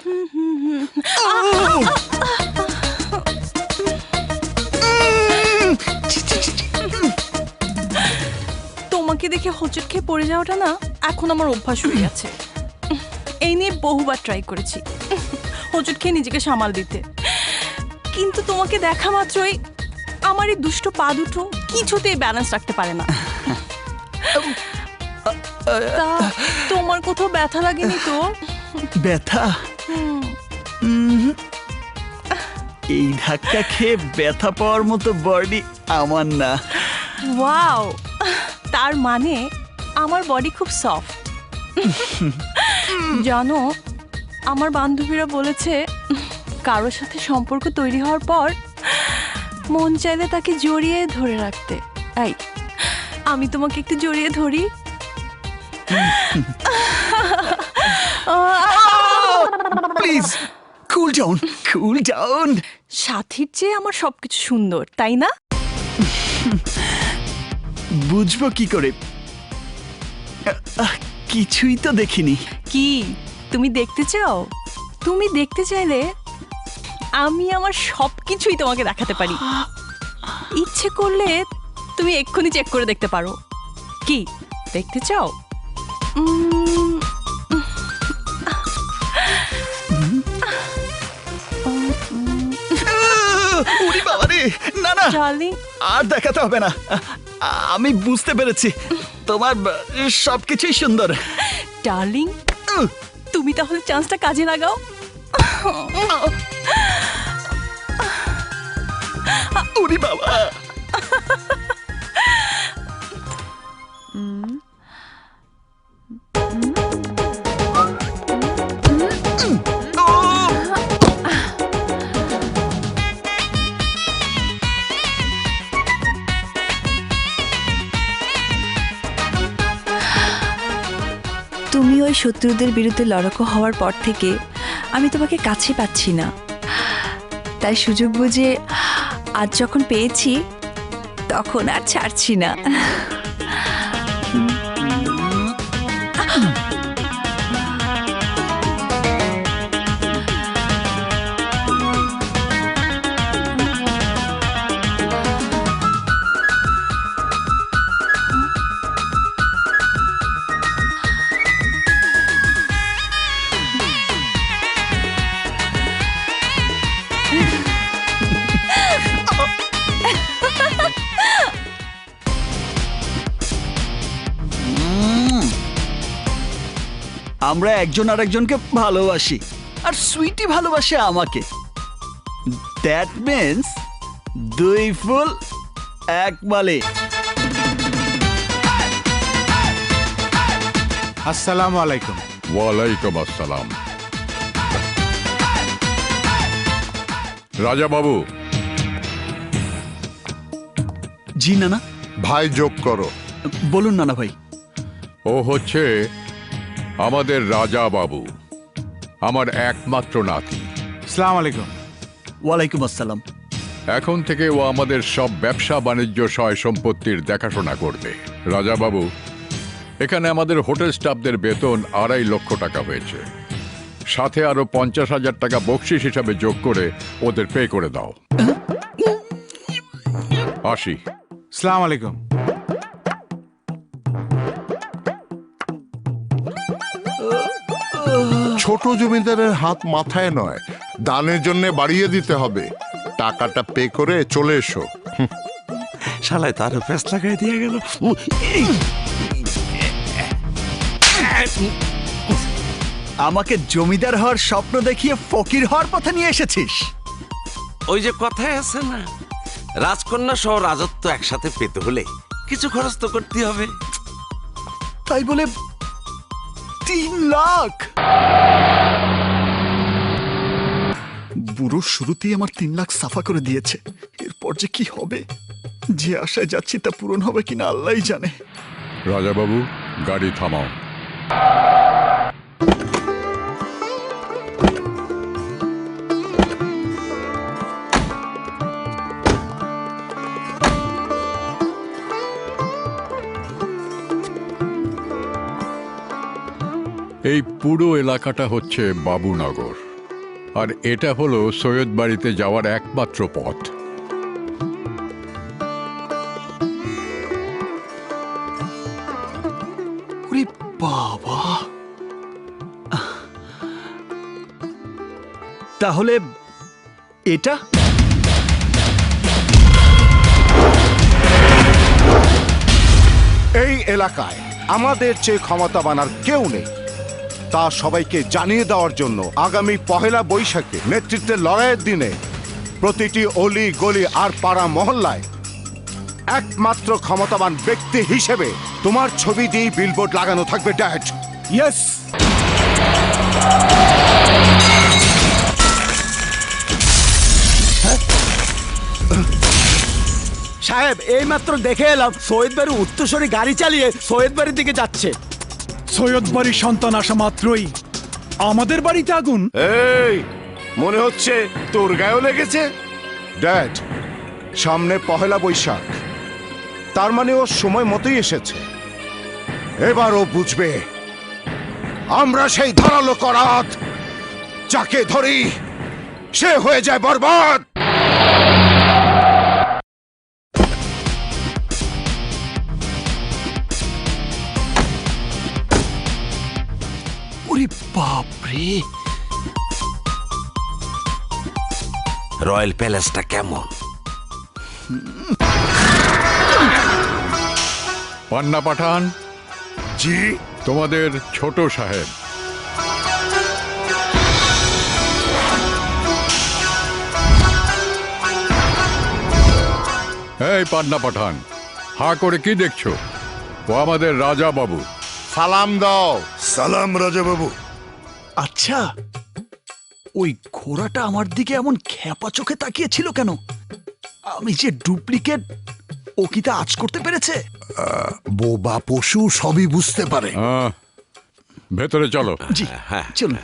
তোমাকে দেখে হোঁচট খেয়ে পড়ে যাওয়াটা না এখন আমার অভ্যাস হয়ে গেছে। এই নিয়ে বহুবার ট্রাই করেছি হোঁচট খেয়ে নিজেকে সামাল দিতে, কিন্তু তোমাকে দেখা মাত্রই আমার এই দুষ্ট পা দুটো কিছুতেই ব্যালেন্স রাখতে পারে না। তা তোমার কোথাও ব্যথা লাগেনি তো? ব্যথা? এই ধাক্কা খেয়ে ব্যথা পাওয়ার মতো বডি আমার না। ওয়াও, তার মানে আমার বডি খুব সফট। জানো, আমার বান্ধবীরা বলেছে কারোর সাথে সম্পর্ক তৈরি হওয়ার পর মন চাইলে তাকে জড়িয়ে ধরে রাখতে। এই, আমি তোমাকে একটু জড়িয়ে ধরি। Please cool down, cool down. সাথীর চেয়ে আমার সবকিছু সুন্দর, তাই না? বুঝবো কি করে? কিছুই তো দেখিনি। কি তুমি দেখতে চাও? তুমি দেখতে চাইলে আমি আমার সবকিছুই তোমাকে দেখাতে পারি। ইচ্ছে করলে তুমি এক্ষুনি চেক করে দেখতে পারো। কি দেখতে চাও? ওরে বাবা রে, না না, ডার্লিং, আর দেখাতে হবে না। আমি বুঝতে পেরেছি তোমার সবকিছুই সুন্দর। ডার্লিং, তুমি তাহলে চান্সটা কাজে লাগাও। ওরে বাবা। তুমি ওই শত্রুদের বিরুদ্ধে লড়াকু হওয়ার পর থেকে আমি তোমাকে কাছে পাচ্ছি না, তাই সুযোগ বুঝে আজ যখন পেয়েছি তখন আর ছাড়ছি না। আমরা একজন আরেকজনকে ভালোবাসি, আর সুইটি ভালোবাসে আমাকে। দ্যাট মিন্স দুই ফুল এক মালে। আসসালামু আলাইকুম। ওয়ালাইকুম আসসালাম। রাজা বাবু। জি নানা। ভাই যোগ করো। বলুন নানা ভাই। ও হচ্ছে আমাদের রাজা বাবু, আমার একমাত্র নাতি। আসসালামু আলাইকুম। ওয়ালাইকুম আসসালাম। এখন থেকে ও আমাদের সব ব্যবসা বাণিজ্য সয় সম্পত্তির দেখাশোনা করবে। রাজা বাবু, এখানে আমাদের হোটেল স্টাফদের বেতন 2.5 লক্ষ টাকা হয়েছে, সাথে আরো 50,000 টাকা বকশিস হিসাবে যোগ করে ওদের পে করে দাও। আসি। আসসালামু আলাইকুম। ছোট জমিদারের হাত মাথায় নয়, দানের জন্য বাড়িয়ে দিতে হবে। টাকাটা পে করে চলে এসো। শালায় তার ফেস লাগাই দিয়ে গেল। আমাকে জমিদার হওয়ার স্বপ্ন দেখিয়ে ফকির হওয়ার পথে নিয়ে এসেছিস। ওই যে কথায় আছে না, রাজকন্যা সহ রাজত্ব একসাথে পেতে হলে কিছু খরচ তো করতে হবে। তাই বলে 3 লাখ? বুড়ো শুরুতেই আমার 3 লাখ সাফা করে দিয়েছে। এরপর যে কি হবে, যে আশায় যাচ্ছি তা পূরণ হবে কিনা আল্লাহই জানে। রাজা বাবু, গাড়ি থামাও। এই পুরো এলাকাটা হচ্ছে বাবুনগর। আর এটা হলো সৈয়দ বাড়িতে যাওয়ার একমাত্র পথ। ওরে বাবা, তাহলে এটা এই এলাকায় আমাদের চেয়ে ক্ষমতাবান আর কেউ নেই, তা সবাইকে জানিয়ে দেওয়ার জন্য আগামী পহেলা বৈশাখে নেতৃত্বের লড়াইয়ের দিনে প্রতিটি অলি গলি আর পাড়া মহল্লায় একমাত্র ক্ষমতাবান ব্যক্তি হিসেবে তোমার ছবি দিয়ে বিলবোর্ড লাগানো থাকবে, ড্যাড। ইয়েস। সাহেব, এইমাত্র দেখে এলাম সৈয়দ বাড়ি উত্তরসরি গাড়ি চালিয়ে সৈয়দ বাড়ির দিকে যাচ্ছে। সৈয়দ বাড়ির সন্তান আসা মাত্রই আমাদের বাড়িতে আগুন। এই মনে হচ্ছে তোর গায়েও লেগেছে। ড্যাড, সামনে পহেলা বৈশাখ, তার মানে ও সময় মতোই এসেছে। এবার ও বুঝবে আমরা সেই ধারালো করাত, যাকে ধরি সে হয়ে যায় বরবাদ। ওরে বাপরে, রয়্যাল প্যালেসটা কেমন? পান্না পাঠান, জি, তোমাদের ছোট সাহেব। এই পান্না পাঠান, হা করে কি দেখছো? ও আমাদের রাজা বাবু। সালাম দাও। সালাম রাজা বাবু। আচ্ছা, ওই ঘোড়াটা আমার দিকে এমন খ্যাপা চোখে তাকিয়েছিল কেন? আমি যে ডুপ্লিকেট, ও কি তা আঁচ করতে পেরেছে? বোবা পশু সবই বুঝতে পারে। ভেতরে চলো। জি, চলুন।